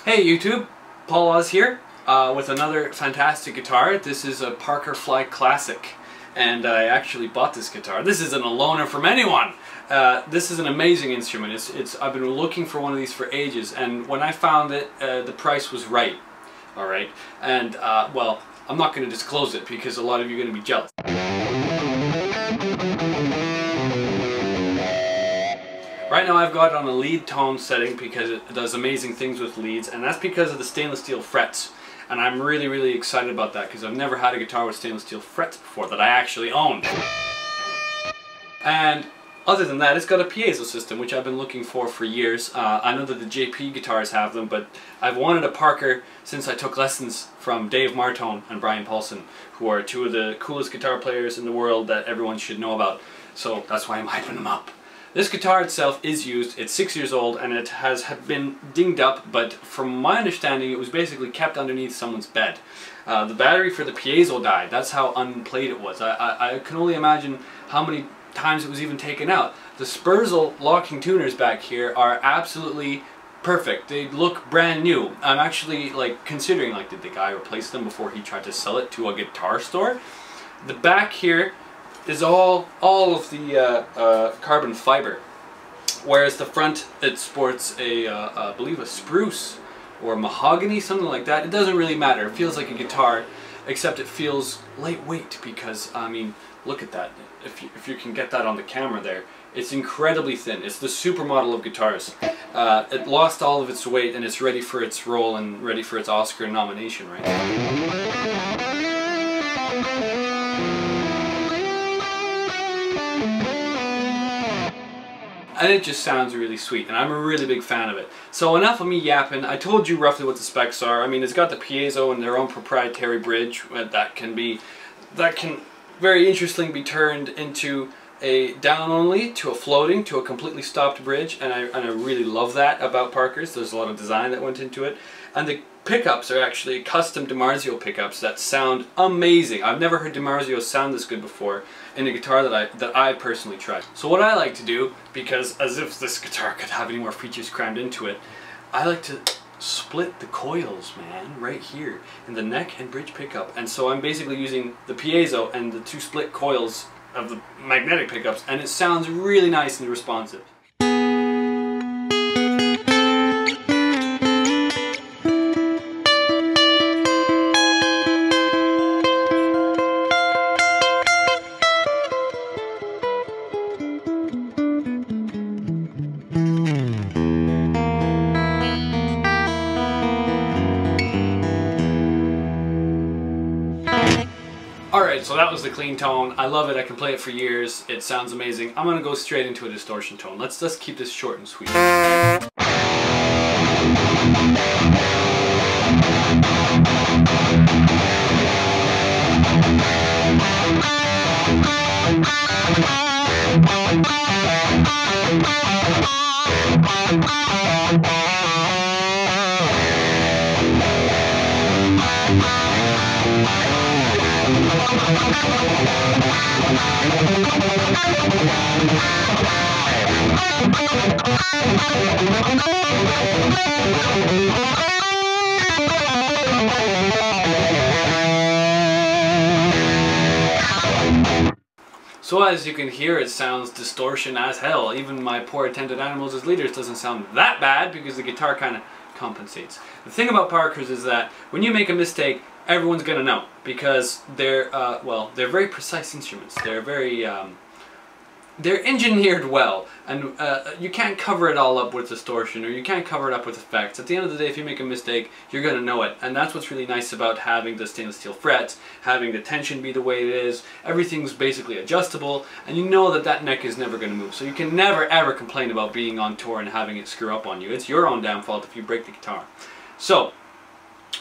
Hey YouTube, Paul Oz here with another fantastic guitar. This is a Parker Fly Classic, and I actually bought this guitar. This isn't a loaner from anyone. This is an amazing instrument. I've been looking for one of these for ages, and when I found it, the price was right. All right, and well, I'm not going to disclose it because a lot of you are going to be jealous. Right now I've got it on a lead tone setting because it does amazing things with leads, and that's because of the stainless steel frets. And I'm really excited about that because I've never had a guitar with stainless steel frets before that I actually owned. And other than that, it's got a piezo system, which I've been looking for years. I know that the JP guitars have them, but I've wanted a Parker since I took lessons from Dave Martone and Brian Paulson, who are two of the coolest guitar players in the world that everyone should know about. So that's why I'm hyping them up. This guitar itself is used, it's 6 years old, and it has been dinged up, but from my understanding it was basically kept underneath someone's bed. The battery for the piezo died, that's how unplayed it was. I can only imagine how many times it was even taken out. The Spurzl locking tuners back here are absolutely perfect. They look brand new. I'm actually considering, did the guy replace them before he tried to sell it to a guitar store? The back here is all of the carbon fiber, whereas the front, it sports I believe a spruce or mahogany, something like that. It doesn't really matter. It feels like a guitar, except it feels lightweight because, I mean, look at that. If you can get that on the camera there, it's incredibly thin. It's the supermodel of guitars. It lost all of its weight and it's ready for its role and ready for its Oscar nomination right now. And it just sounds really sweet, and I'm a really big fan of it. So enough of me yapping. I told you roughly what the specs are. I mean, it's got the piezo and their own proprietary bridge that can very interestingly be turned into a down only, to a floating, to a completely stopped bridge, and I really love that about Parker's. There's a lot of design that went into it. And the pickups are actually custom DiMarzio pickups that sound amazing. I've never heard DiMarzio sound this good before in a guitar that I personally tried. So what I like to do, because as if this guitar could have any more features crammed into it, I like to split the coils, man, right here in the neck and bridge pickup. And so I'm basically using the piezo and the two split coils of the magnetic pickups, and it sounds really nice and responsive. Alright, so that was the clean tone. I love it. I can play it for years. It sounds amazing. I'm going to go straight into a distortion tone. Let's just keep this short and sweet. So as you can hear, it sounds distortion as hell. Even my poor attended animals as leaders doesn't sound that bad because the guitar kind of compensates. The thing about Parkers is that when you make a mistake, everyone's gonna know because they're well, they're very precise instruments. They're very they're engineered well, and you can't cover it all up with distortion, or you can't cover it up with effects. At the end of the day, if you make a mistake, you're gonna know it, and that's what's really nice about having the stainless steel frets, having the tension be the way it is. Everything's basically adjustable, and you know that that neck is never gonna move. So you can never ever complain about being on tour and having it screw up on you. It's your own damn fault if you break the guitar. So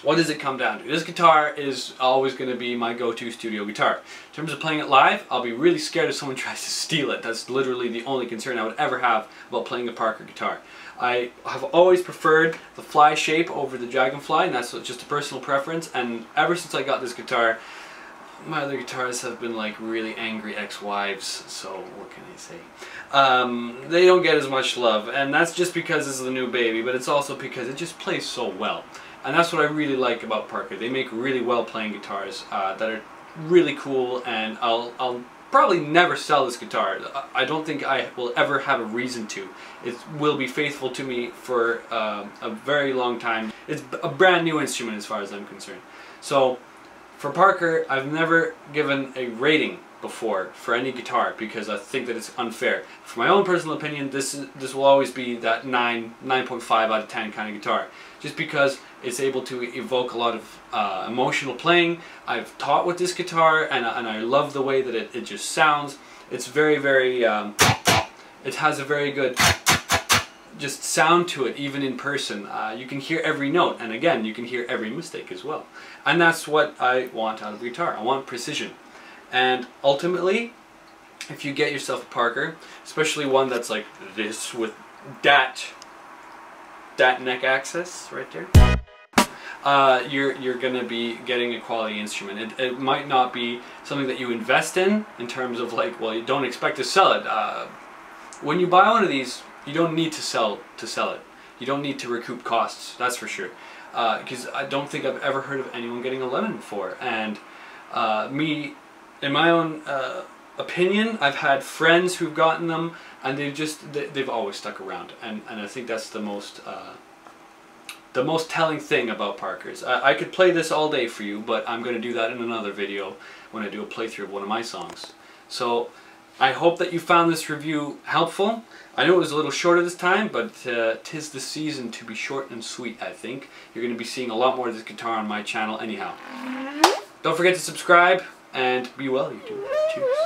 what does it come down to? This guitar is always going to be my go-to studio guitar. In terms of playing it live, I'll be really scared if someone tries to steal it. That's literally the only concern I would ever have about playing a Parker guitar. I have always preferred the fly shape over the Dragonfly, and that's just a personal preference. And ever since I got this guitar, my other guitars have been like really angry ex-wives, so what can I say? They don't get as much love, and that's just because this is the new baby, but it's also because it just plays so well. And that's what I really like about Parker. They make really well playing guitars that are really cool, and I'll probably never sell this guitar. I don't think I will ever have a reason to. It will be faithful to me for a very long time. It's a brand new instrument as far as I'm concerned. So for Parker, I've never given a rating before for any guitar because I think that it's unfair. For my own personal opinion, this will always be that 9.5 out of 10 kind of guitar, just because it's able to evoke a lot of emotional playing. I've taught with this guitar, and I love the way that it just sounds. It's very, very, it has a very good just sound to it, even in person. You can hear every note, and again, you can hear every mistake as well. And that's what I want out of a guitar. I want precision. And ultimately, if you get yourself a Parker, especially one that's like this with that neck access right there, you're gonna be getting a quality instrument. It might not be something that you invest in terms of like, well, you don't expect to sell it. When you buy one of these, you don't need to sell it. You don't need to recoup costs, that's for sure. Because I don't think I've ever heard of anyone getting a lemon before. And me, in my own opinion, I've had friends who've gotten them, and they've always stuck around. And I think that's the most telling thing about Parkers. I could play this all day for you, but I'm going to do that in another video when I do a playthrough of one of my songs. So I hope that you found this review helpful. I know it was a little shorter this time, but 'tis the season to be short and sweet, I think. You're going to be seeing a lot more of this guitar on my channel anyhow. Don't forget to subscribe, and be well, YouTube. Cheers.